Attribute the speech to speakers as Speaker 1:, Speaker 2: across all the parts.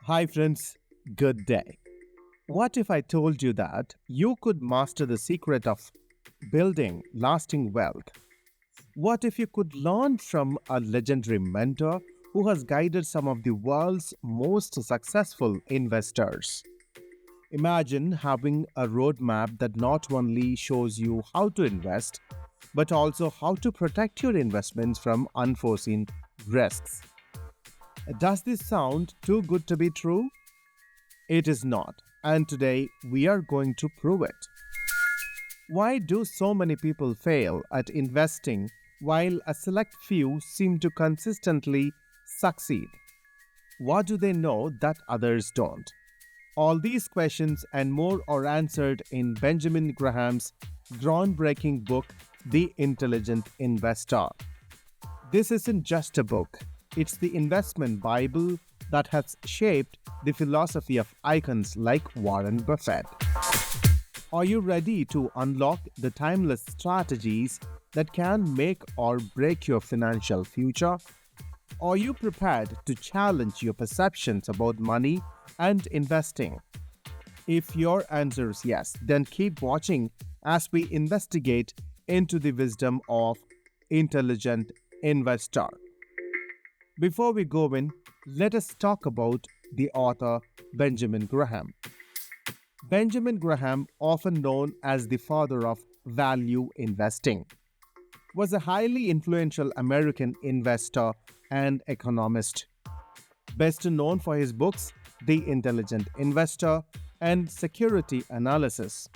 Speaker 1: Hi, friends. Good day. What if I told you that you could master the secret of building lasting wealth? What if you could learn from a legendary mentor who has guided some of the world's most successful investors? Imagine having a roadmap that not only shows you how to invest, but also how to protect your investments from unforeseen risks. Does this sound too good to be true? It is not, and today we are going to prove it. Why do so many people fail at investing while a select few seem to consistently succeed? What do they know that others don't? All these questions and more are answered in Benjamin Graham's groundbreaking book, The Intelligent Investor. This isn't just a book, it's the investment Bible that has shaped the philosophy of icons like Warren Buffett. Are you ready to unlock the timeless strategies that can make or break your financial future? Are you prepared to challenge your perceptions about money and investing? If your answer is yes, then keep watching as we investigate into the wisdom of intelligent investor. Before we go in, let us talk about the author Benjamin Graham. Benjamin Graham, often known as the father of value investing, was a highly influential American investor and economist. Best known for his books, The Intelligent Investor and Security Analysis.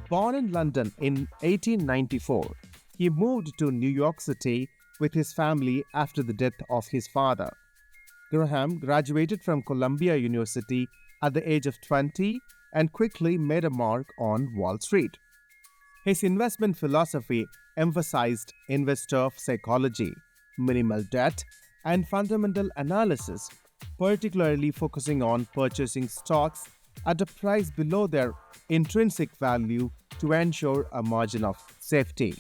Speaker 1: Born in London in 1894, he moved to New York City with his family after the death of his father. Graham graduated from Columbia University at the age of 20 and quickly made a mark on Wall Street. His investment philosophy emphasized investor psychology, minimal debt, and fundamental analysis, particularly focusing on purchasing stocks at a price below their intrinsic value to ensure a margin of safety.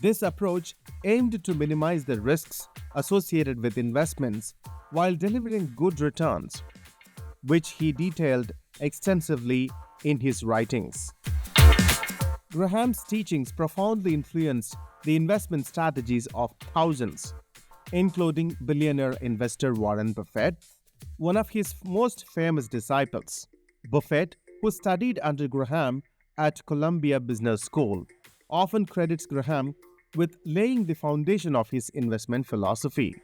Speaker 1: This approach aimed to minimize the risks associated with investments while delivering good returns, which he detailed extensively in his writings. Graham's teachings profoundly influenced the investment strategies of thousands, including billionaire investor Warren Buffett, one of his most famous disciples. Buffett, who studied under Graham at Columbia Business School, often credits Graham with laying the foundation of his investment philosophy.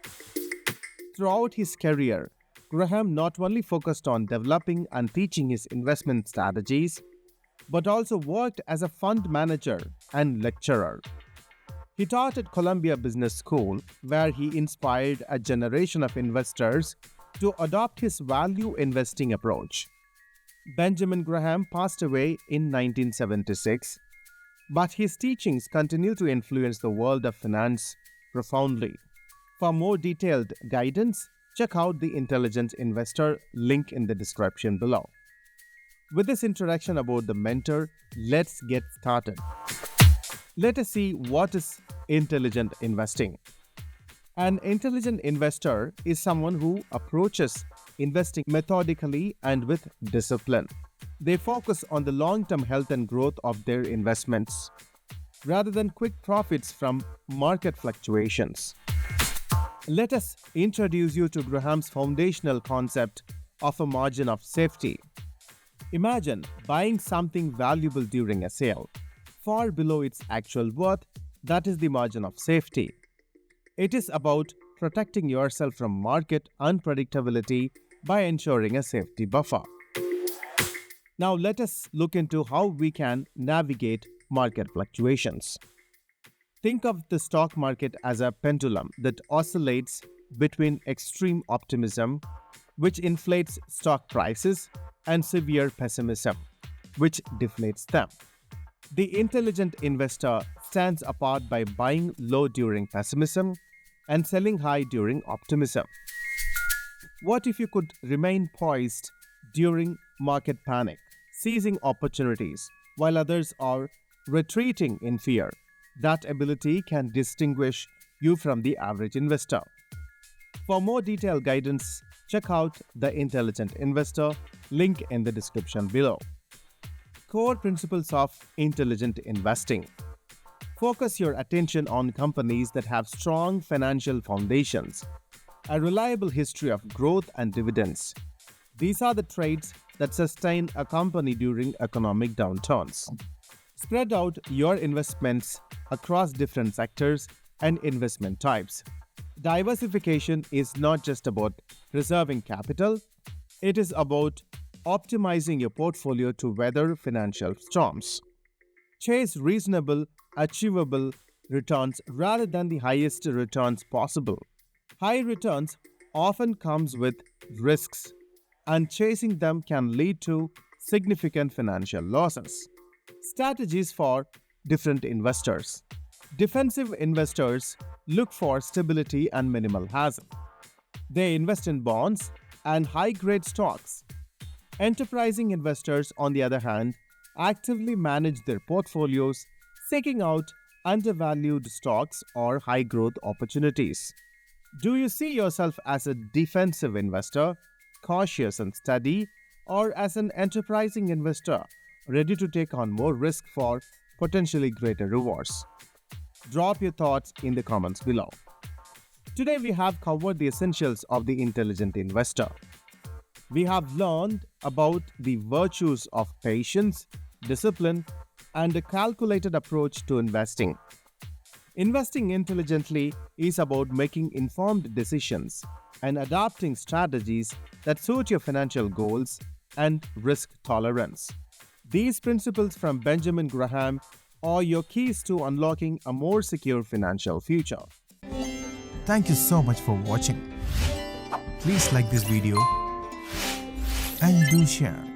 Speaker 1: Throughout his career, Graham not only focused on developing and teaching his investment strategies, but also worked as a fund manager and lecturer. He taught at Columbia Business School, where he inspired a generation of investors to adopt his value investing approach. Benjamin Graham passed away in 1976, but his teachings continue to influence the world of finance profoundly. For more detailed guidance, check out the Intelligent Investor link in the description below. With this introduction about the mentor, let's get started. Let us see what is intelligent investing. An intelligent investor is someone who approaches investing methodically and with discipline. They focus on the long-term health and growth of their investments rather than quick profits from market fluctuations. Let us introduce you to Graham's foundational concept of a margin of safety. Imagine buying something valuable during a sale, far below its actual worth. That is the margin of safety. It is about protecting yourself from market unpredictability by ensuring a safety buffer. Now let us look into how we can navigate market fluctuations. Think of the stock market as a pendulum that oscillates between extreme optimism, which inflates stock prices, and severe pessimism, which deflates them. The intelligent investor stands apart by buying low during pessimism and selling high during optimism. What if you could remain poised during market panic, seizing opportunities while others are retreating in fear? That ability can distinguish you from the average investor. For more detailed guidance, Check out The Intelligent Investor, link in the description below. Core principles of intelligent investing. Focus your attention on companies that have strong financial foundations, a reliable history of growth and dividends. These are the traits that sustain a company during economic downturns. Spread out your investments across different sectors and investment types. Diversification is not just about preserving capital, it is about optimizing your portfolio to weather financial storms. Chase reasonable, achievable returns rather than the highest returns possible. High returns often comes with risks, and chasing them can lead to significant financial losses. Strategies for different investors. Defensive investors look for stability and minimal hazard. They invest in bonds and high-grade stocks. Enterprising investors, on the other hand, actively manage their portfolios, seeking out undervalued stocks or high-growth opportunities. Do you see yourself as a defensive investor, cautious and steady, or as an enterprising investor, ready to take on more risk for potentially greater rewards? Drop your thoughts in the comments below. Today we have covered the essentials of the intelligent investor. We have learned about the virtues of patience, discipline, and a calculated approach to investing. Investing intelligently is about making informed decisions and adopting strategies that suit your financial goals and risk tolerance. These principles from Benjamin Graham are your keys to unlocking a more secure financial future.
Speaker 2: Thank you so much for watching. Please like this video and do share.